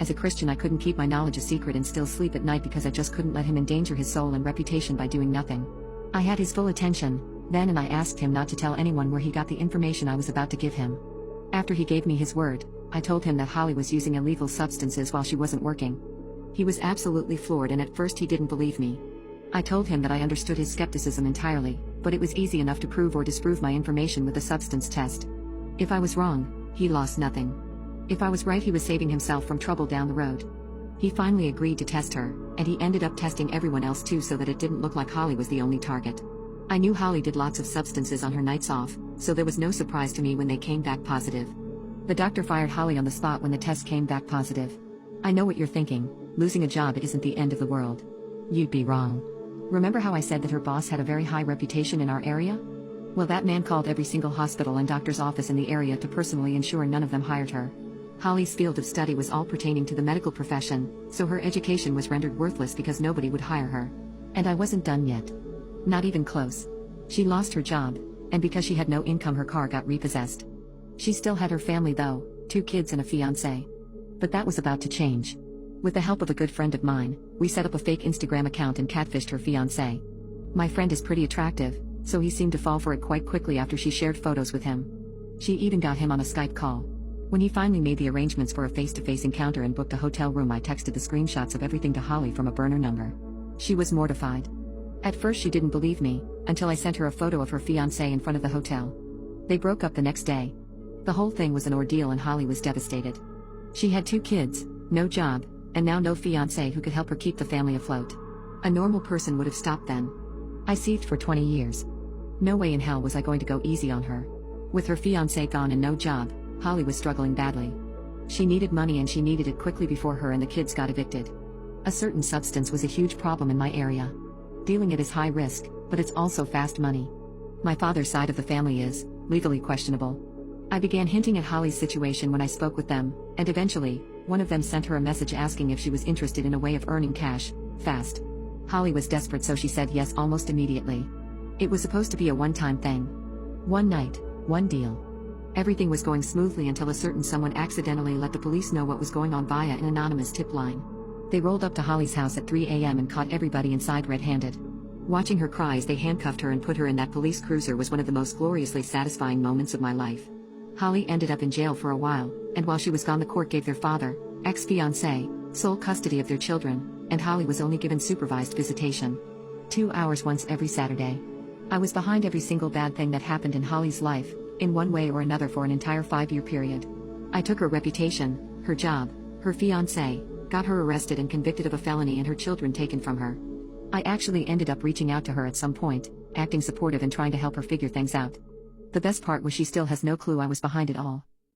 As a Christian, I couldn't keep my knowledge a secret and still sleep at night because I just couldn't let him endanger his soul and reputation by doing nothing. I had his full attention then, and I asked him not to tell anyone where he got the information I was about to give him. After he gave me his word, I told him that Holly was using illegal substances while she wasn't working. He was absolutely floored, and at first he didn't believe me. I told him that I understood his skepticism entirely, but it was easy enough to prove or disprove my information with a substance test. If I was wrong, he lost nothing. If I was right, he was saving himself from trouble down the road. He finally agreed to test her, and he ended up testing everyone else too so that it didn't look like Holly was the only target. I knew Holly did lots of substances on her nights off, so there was no surprise to me when they came back positive. The doctor fired Holly on the spot when the test came back positive. I know what you're thinking, losing a job isn't the end of the world. You'd be wrong. Remember how I said that her boss had a very high reputation in our area? Well, that man called every single hospital and doctor's office in the area to personally ensure none of them hired her. Holly's field of study was all pertaining to the medical profession, so her education was rendered worthless because nobody would hire her. And I wasn't done yet. Not even close. She lost her job, and because she had no income, her car got repossessed. She still had her family though, 2 kids and a fiancé. But that was about to change. With the help of a good friend of mine, we set up a fake Instagram account and catfished her fiancé. My friend is pretty attractive, so he seemed to fall for it quite quickly after she shared photos with him. She even got him on a Skype call. When he finally made the arrangements for a face-to-face encounter and booked a hotel room, I texted the screenshots of everything to Holly from a burner number. She was mortified. At first she didn't believe me, until I sent her a photo of her fiancé in front of the hotel. They broke up the next day. The whole thing was an ordeal and Holly was devastated. She had 2 kids, no job, and now no fiancé who could help her keep the family afloat. A normal person would have stopped then. I seethed for 20 years. No way in hell was I going to go easy on her. With her fiancé gone and no job, Holly was struggling badly. She needed money and she needed it quickly before her and the kids got evicted. A certain substance was a huge problem in my area. Dealing it is high risk, but it's also fast money. My father's side of the family is legally questionable. I began hinting at Holly's situation when I spoke with them, and eventually, one of them sent her a message asking if she was interested in a way of earning cash, fast. Holly was desperate, so she said yes almost immediately. It was supposed to be a one-time thing. One night, one deal. Everything was going smoothly until a certain someone accidentally let the police know what was going on via an anonymous tip line. They rolled up to Holly's house at 3 a.m. and caught everybody inside red-handed. Watching her cry as they handcuffed her and put her in that police cruiser was one of the most gloriously satisfying moments of my life. Holly ended up in jail for a while, and while she was gone the court gave their father, ex-fiancé, sole custody of their children, and Holly was only given supervised visitation. 2 hours once every Saturday. I was behind every single bad thing that happened in Holly's life, in one way or another for an entire 5-year period. I took her reputation, her job, her fiancé, got her arrested and convicted of a felony and her children taken from her. I actually ended up reaching out to her at some point, acting supportive and trying to help her figure things out. The best part was she still has no clue I was behind it all.